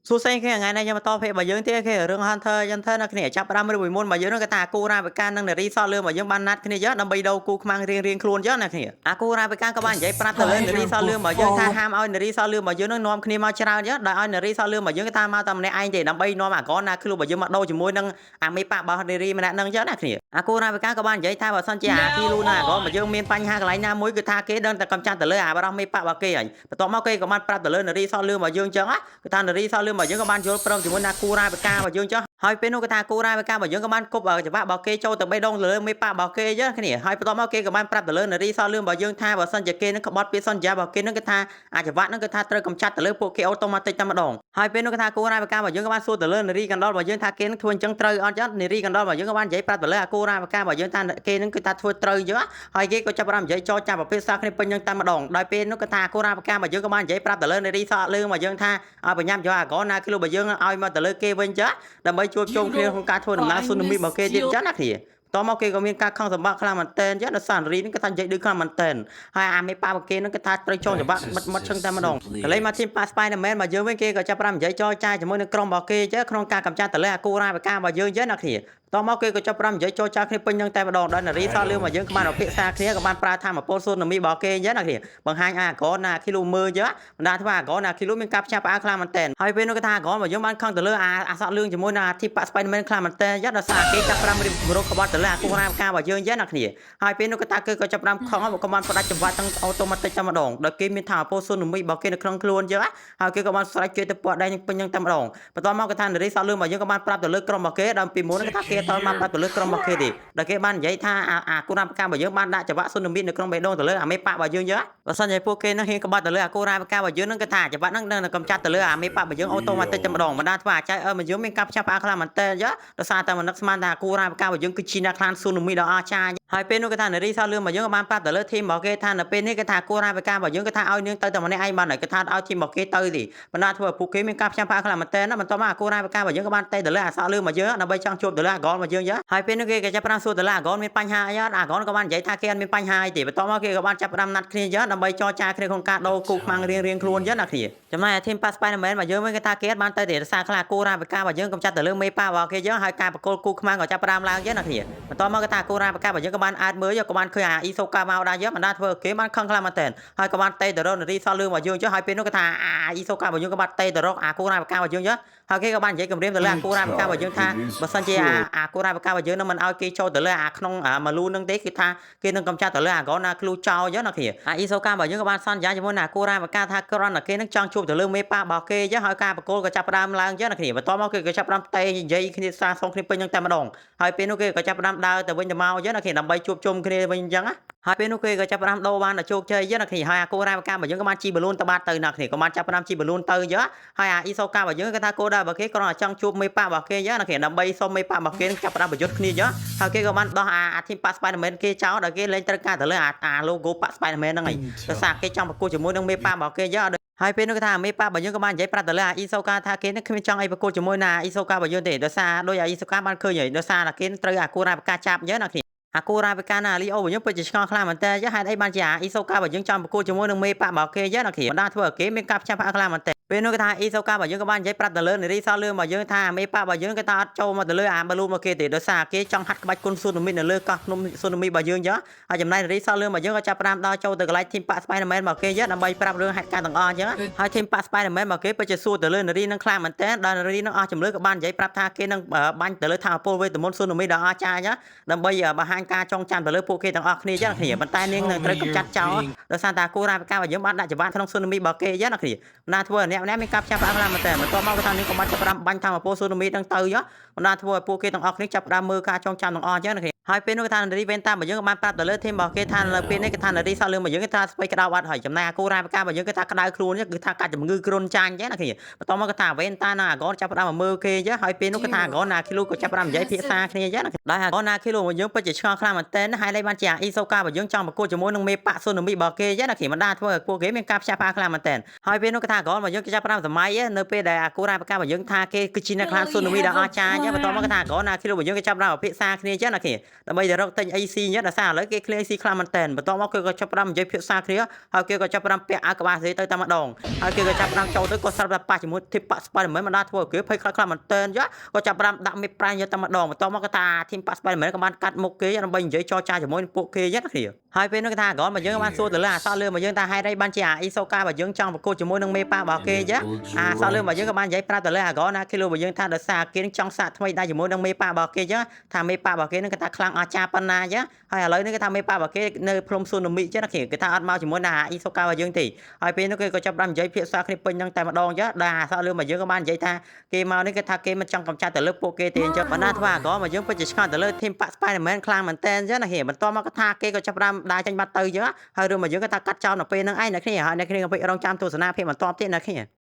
សួស្តីគ្នាថ្ងៃនេះខ្ញុំបន្តភេទរបស់យើងទៀតគេរឿង Hunter នៅគ្នាចាប់ផ្ដើមរឿងមួយមុនរបស់យើងនឹងគេថាអាគូរ៉ាវេកានិងនារីសក់លឿងរបស់យើងបានណាត់គ្នាយកដើម្បីដូរគូខ្មាំងរៀងខ្លួនយកណាគ្នាអាគូរ៉ាវេកាក៏បាននិយាយប្រាប់ទៅលើនារីសក់លឿងរបស់យើងថាហាមឲ្យនារីសក់លឿងរបស់យើងនឹងនាំគ្នាមកច្រើនយកដោយឲ្យនារីសក់លឿងរបស់យើងគេថាមកតែម្នាក់ឯងទេដើម្បីនាំអាកនណាខ្លួនរបស់យើងមកដូរជាមួយនឹងអាមេប៉ារបស់នារីម្នាក់នឹងយកណាគ្នាអាគូរ៉ាវេកាក៏បាននិយាយថាបើសិនជាអាគីលូណាអាកនរបស់យើងមានបញ្ហាកន្លែងណាមួយគឺថាគេដឹងតែកំចាត់ទៅលើអាបរោះមេប៉ារបស់គេហើយបន្ទាប់មកគេក៏បានប្រាប់ទៅលើនារីសក់លឿងរបស់យើងចឹងគឺថានារីសក់លឿងរបស់យើងក៏បានយល់ព្រមជាមួយណាគូរ៉ាវេការបស់យើងចុះហើយពេលនោះក៏ថាគូរ៉ាវេការបស់យើងក៏បានគប់ច្បាប់របស់គេចូលទៅបេះដូងទៅលើមេប៉ារបស់គេចឹងគ្នាហើយបន្ទាប់មកគេក៏បានប្រាប់ទៅលើនារីសក់លឿងរបស់យើងថាបើសិនជាគេនឹងក្បត់ពាក្យសន្យារបស់គេនឹងគឺថាអាចច្បាប់នឹងគឺថាត្រូវកំចាត់ទៅលើពួកគេអូតូម៉ាទិកតែម្ដងហើយពេលនោះក៏ថាគូរ៉ាវេការបស់យើងក៏បានសួរទៅលើនារីកណ្ដុររបស់យើងថាគេនឹងធ្វើអញ្ចឹងត្រូវអត់ចឹងនារីកណ្ដុររបស់យើងក៏បាននិយាយប្រាប់ទៅលើអាគូរ៉ាវេការបស់យើងថាគេនឹងគឺថាធ្វើត្រូវចឹងហើយគេក៏ចាប់ផ្ដើមនិយាយចោទចាប់ប្រភេទសាគ្នាពេញនឹងតែម្ដងដោយពេលនោះក៏ថាគូរ៉ាវេការបស់យើងក៏បាននិយាយប្រាប់ទៅលើនារីសក់លឿងរបស់យើងថាឲ្យបញ្ញាប់យកអាកនណាគឺលោករបស់យើងឲ្យមកទៅលើគេវិញចឹងដើម្បីជួបជុំគ្នាក្នុងការធ្វើដំណើរស៊ូណាមីរបស់គេទៀតចឹងណាគ្នាតមកគេក៏មានការខំសម្បាក់ខ្លាំងមែនតែនចឹងដល់សានរីនឹងគេថានិយាយដូចខ្លាំងមែនតែនហើយអាមេប៉ារបស់គេនឹងគេថាត្រូវចងច្បាប់មិត្តឈឹងតែម្ដងកន្លែងមកធីមប៉ា Spider-Man របស់យើងវិញគេក៏ចាប់ផ្ដើមនិយាយចរចាជាមួយនឹងក្រុមរបស់គេចឹងក្នុងការកម្ចាត់តលើអាគូរ៉ាវេការបស់យើងចឹងណាគ្នាតមកគេក៏ចាប់ផ្ដើមនិយាយចរចាគ្នាពេញនឹងតែម្ដងដល់នារីសលឿងរបស់យើងក៏បានអភិក្សាគ្នាក៏បានប្រើធម្មពលស៊ូណាមីរបស់គេចឹងណាគ្នាបង្ហាញអាកនណាគីឡូមើលចឹងបណ្ដាធ្វើអាកនណាគីឡូមានការផ្ចាស់ផ្អើលខ្លាំងមែនតែនហើយពេលនោះគេថាអាកនរបស់យើងបានខឹងទៅលើអាសក់លឿងជាមួយនឹងអាធីប៉ា Spider-Man ខ្លាំងមែនតែនចឹងដល់សារគេចាប់ផ្ដើមរកក្បត់ទៅលើអាគូរ៉ាវេការបស់យើងចឹងណាគ្នាហើយពេលនោះគេថាគេក៏ចាប់ផ្ដើមខឹងក៏បានផ្ដាច់ចង្វាក់ទាំងអូតូម៉ាទិកតែម្ដងដោយគេមានធម្មពលស៊ូណាមីរបស់គេនៅក្នុងខ្លួនចឹងហើយគេក៏បានស្រែកជឿទៅពណ៌ដែងពេញនឹងតែម្ដងបន្ទាប់មកគេថានារីសក់លឿងរបស់យើងក៏បានប្រាប់ទៅលើក្រុមរបស់គេដល់ពីមុនគេថាគេតមកប្រាប់ទៅលើក្រុមរបស់គេទេដែលគេបាននិយាយថាអាគូរ៉ាវេការបស់យើងបានដាក់ចង្វាក់ស៊ូណាមីនៅក្នុងបេះដូងទៅលើអាមេប៉ារបស់យើងចឹងបើសិនជាពួកគេនឹងហ៊ានក្បត់ទៅលើអាគូរ៉ាវេការបស់យើងនឹងគេថាចង្វាក់នឹងនឹងកំចាត់ទៅលើអាមេប៉ារបស់យើងអូតូម៉ាទិកតែម្ដងបណ្ដាធ្វើអាចឲ្យរបស់យើងមានការផ្ចាស់ផ្អើលខ្លាំងមែនតើចឹងដោយសារតែមនឹកស្មានថាអាគូរ៉ាវេការបស់យើងគឺជាអ្នកខ្លាំងស៊ូណាមីដ៏អស្ចារ្យហើយពេលនោះគេថានារីសក់លឿងរបស់យើងក៏បានប្រាប់ទៅលើធីមរបស់គេថានៅពេលនេះគេថាគូរ៉ាវេការបស់យើងគេថាឲ្យនាងទៅតែម្នាក់ឯងបានហើយគេថាឲ្យធីមរបស់គេទៅទេបណ្ដាធ្វើឲ្យពួកគេមានការផ្ចាស់ផ្អើលខ្លាំងមែនតើបន្ទាប់មកអាគូរ៉ាវេការបស់យើងក៏បានទៅលើអាសក់លឿងរបស់យើងដើម្បីចង់ជួបទៅលើអាកនរបស់យើងចឹងហើយពេលនោះគេក៏ចាប់ផ្ដើមសួរទៅលើអាកនមានបញ្ហាអីអត់អាកនក៏បាននិយាយថាគេអត់មានបញ្ហាអីទេបន្ទាប់មកគេក៏បានចាប់ផ្ដើមណាត់គ្នាចឹងដើម្បីចរចាគ្នាក្នុងការដូរគូខ្មាំងរៀងខ្លួនចឹងណាគ្នាចំណែកអាធីមប៉ា Spider-Man របស់យើងវិញគេថាគេអត់បានទៅទេដោយសារខ្លាគូរ៉ាវេការបស់យើងកំចាត់ទៅលើមេប៉ារបស់គេចឹងហើយការប្រកល់គូខ្មាំងក៏ចាប់ផ្ដើមឡើងចឹងណាគ្នាបន្ទាប់មកគេថាគូរ៉ាវេការបស់យើងក៏បានអើតមើលក៏បានឃើញអាអ៊ីសូកាមកដែរចឹងបណ្ដាធ្វើគេបានខឹងខ្លាំងមែនតើហើយក៏បានតេទៅរកនារីសក់លឿងរបស់យើងចឹងហើយពេលនោះគេថាអាអ៊ីសូការបស់យើងក៏បានតេទៅរកអាគូរ៉ាវេការបស់យើងចឹងហើយគេក៏បាននិយាយគម្រាមទៅលើអាគូរ៉ាវេការបស់យើងថាបើសិនជាអាគូរ៉ាវេការបស់យើងនឹងមិនឲ្យគេចូលទៅលើអាក្នុងម៉ាលូនឹងទេគឺថាគេនឹងកំចាត់ទៅលើអាកនណាគ្លូចោលចឹងណាគ្នាអាអ៊ីសូការបស់យើងក៏បានសន្យាជាមួយអាគូរ៉ាវេកាថាគ្រាន់តែគេនឹងចង់ជួបទៅលើមេប៉ារបស់គេចឹងហើយការប្រកល់ក៏ចាប់ផ្ដើមឡើងចឹងណាគ្នាបន្ទាប់មកគេក៏ចាប់ផ្ដើមតេនិយាយគ្នាសារសងគ្នាពេញនឹងតែម្ដងហើយពេលនោះគេក៏ចាប់ផ្ដើមដើរទៅវិញទៅមកចឹងណាគ្នាដើម្បីជួបជុំគ្នាវិញចឹងណាហើយពេលនោះគេក៏ចាប់ផ្ដើមដូរបានដល់ជោគជ័យចឹងណាគ្នាហើយអាគូរ៉ាវេការបស់យើងក៏បានជីបលូនទៅបាត់ទៅណាគ្នាក៏បានចាប់ផ្ដើមជីបលូនទៅចឹងហើយអាអ៊ីសូការបស់យើងគេថាគោលដៅរបស់គេគ្រាន់តែចង់ជួបមេប៉ារបស់គេចឹងណាគ្នាដើម្បីសុំមេប៉ារបស់គេនឹងចាប់ផ្ដើមប្រយុទ្ធគ្នាចឹងហើយគេក៏បានដោះអាធីមប៉ា Spider-Man គេចោលដល់គេលែងត្រូវការទៅលើអា logo ប៉ា Spider-Man ហ្នឹងហើយដោយសារគេចង់ប្រកួតជាមួយនឹងមេប៉ារបស់គេចឹងហើយពេលនោះគេថាមេប៉ារបស់យើងក៏បាននិយាយប្រាប់ទៅលើអាអ៊ីសូកាថាគេនឹងគ្មានចង់ឲ្យប្រកួតជាមួយណាអ៊ីសូការបស់យើងទេដោយសារដោយអាអ៊ីសូកាបានឃើញហើយដោយសារតែគេត្រូវអាគូរ៉ាវេកាចាប់ចឹងណាគ្នាអាគូរ៉ាវេកាណាលីអូរបស់យើងពិតជាឆ្ងល់ខ្លាំងមែនតើហេតុអីបានជាអាអ៊ីសូការបស់យើងចង់ប្រកួតជាមួយនឹងមេប៉ារបស់គេចឹងណាគ្នាបណ្ដាធ្វើឲ្យគេមានការផ្ចាស់ផ្អើលខ្លាំងមែនតើពេលនោះគេថាអ៊ីសូការបស់យើងក៏បាននិយាយប្រាប់ទៅលើនារីសក់លឿងរបស់យើងថាមេប៉ារបស់យើងគេថាអត់ចូលមកទៅលើអាបាលូនរបស់គេទេដោយសារគេចង់ហាត់ក្បាច់គុណស៊ូណាមីនៅលើកោះភ្នំស៊ូណាមីរបស់យើងចឹងហើយចំណែកនារីសក់លឿងរបស់យើងក៏ចាប់ផ្ដើមដល់ចូលទៅកន្លែងធីមប៉ា Spider-Man របស់គេចឹងដើម្បីប្រាប់រឿងហេតុការណ៍ទាំងអស់ចឹងហើយធីមប៉ា Spider-Man របស់គេពិតជាសួរទៅលើនារីនឹងខ្លាំងមែនតើដល់នារីនឹងអស់ជំរឿក៏បាននិយាយប្រាប់ថាគេនឹងបាញ់ទៅលើថាមពលវេទមន្តស៊ូណាមីដ៏អស្ចារ្យចឹងដើម្បីបង្ហាញការចងចាំទៅលើពួកគេទាំងអស់គ្នាចឹងគ្នាប៉ុន្តែនាងនឹងត្រូវកម្ចាត់ចោលដោយសារតែគូរ៉ាវេការបស់យើងបានដាក់ចង្វាក់ក្នុងស៊ូណាមីរបស់គេចឹងណាគ្នាណាធ្វើអ្នកម្នាក់មានការផ្ចាស់ផ្អើលខ្លាំងមែនតើបន្ទាប់មកគាត់ថានាងក៏បានចាប់ផ្ដើមបាញ់ថាមពលស៊ូណាមីហ្នឹងទៅចឹងបណ្ដាធ្វើឲ្យពួកគេទាំងអស់គ្នាចាប់ផ្ដើមមើលការចងចាំទាំងអស់ចឹងណាគ្នាហើយពេលនោះគេថានារីវេនតារបស់យើងក៏បានប្រាប់ទៅលើធីមរបស់គេថានៅពេលនេះគេថានារីសក់លឿងរបស់យើងគេថាស្បៃក្តៅអត់ហើយចំណែកអាគូរ៉ាវេការបស់យើងគេថាក្តៅខ្លួនគឺថាកាត់ជំងឺគ្រុនចាញ់ចឹងណាគ្នាបន្ទាប់មកគេថាវេនតានិងអាកនចាប់ផ្ដើមមកមើលគេចឹងហើយពេលនោះគេថាអាកនណាគីឡូក៏ចាប់ផ្ដើមនិយាយភាសាគ្នាចឹងណាដោយអាកនណាគីឡូរបស់យើងពិតជាឆ្ងល់ខ្លាំងមែនតើហើយលេបានជាអាអ៊ីសូការបស់យើងចង់ប្រកួតជាមួយនឹងមេប៉ាស៊ូណាមីរបស់គេចឹងណាគ្នាបណ្ដាធ្វើឲ្យពួកគេមានការផ្ចាស់ផ្អើលខ្លាំងមែនតើហើយពេលនោះគេថាអាកនរបស់យើង គេចាប់ប្រាំសម័យនៅពេលដែលអាគូរ៉ាបការបស់យើងថាគេគឺជាអ្នកខ្លាំងស៊ូណាមីដ៏អស្ចារ្យបន្ទាប់មកគេថាក្រណាឃ្លូរបស់យើងគេចាប់ប្រាំភាសាគ្នាចឹងណាគេដើម្បីទៅរកទិញ AC ចឹងដល់សារឥឡូវគេឃ្លា AC ខ្លាំងមែនតើបន្ទាប់មកគេក៏ចាប់ប្រាំនិយាយភាសាគ្នាហើយគេក៏ចាប់ប្រាំពាក់អាវក្បាលសេទៅតែម្ដងហើយគេក៏ចាប់ប្រាំចូលទៅក៏ស្រាប់តែប៉ះជាមួយធីមប៉ាក់ Spider-Man មិនដាធ្វើគេភ័យខ្លាចមែនតើចឹងក៏ចាប់ប្រាំដាក់មេប្រាញ់យកតែម្ដងបន្ទាប់មកក៏ថាធីមប៉ាក់ Spider-Man ក៏បានកាត់មុខគេដើម្បីនិយាយចរចាជាមួយនឹងពួកគេចឹងណាគ្នាហើយពេលនោះគេថាក្រមកយើងបានសួរទៅលើអាសក់លឿមកយើងថាហេតុអីបានជាអាអ៊ីសូការបស់យើងចង់ប្រកួតជាមួយនឹងមេប៉ារបស់គេចឹងអាសក់លឿមកយើងក៏បាននិយាយប្រាប់ទៅលើអាក្រណាគេលឿមកយើងថាដោយសារគេនឹងចង់សាកថ្មីដែរជាមួយនឹងមេប៉ារបស់គេចឹងថាមេប៉ារបស់គេនឹងគេថាខ្លាំងអស្ចារ្យប៉ុណ្ណាចឹងហើយឥឡូវនេះគេថាមេប៉ារបស់គេនៅភ្លុំស៊ូណាមីចឹងណាគេថាអត់មកជាមួយនឹងអាអ៊ីសូការបស់យើងទេហើយពេលនោះគេក៏ចាប់បាននិយាយភាសាគ្នាពេញនឹងតែម្ដងចឹងដល់អាសក់លឿមកយើងក៏បាននិយាយថាគេមកនេះគេថាគេមិនចង់កំចាត់ទៅលើពួកគេទេអញ្ចឹងបណ្ណាធ្វើអាក្រមកយើងពិតជាឆ្ងល់ទៅលើធីមប៉ាក់ Spider-Man ខ្លាំងមែនតើចឹងណាគេបន្ទាប់មកក៏ថាគេក៏ចាប់បានដើរចេញបាត់ទៅចឹងហើយរឿងមកយើងក៏ថាកាត់ចោលនៅពេលហ្នឹងឯងអ្នកគ្នាហើយអ្នកគ្នាក៏ពេករងចាំទស្សនាភាពបន្តទៀតអ្នកគ្នា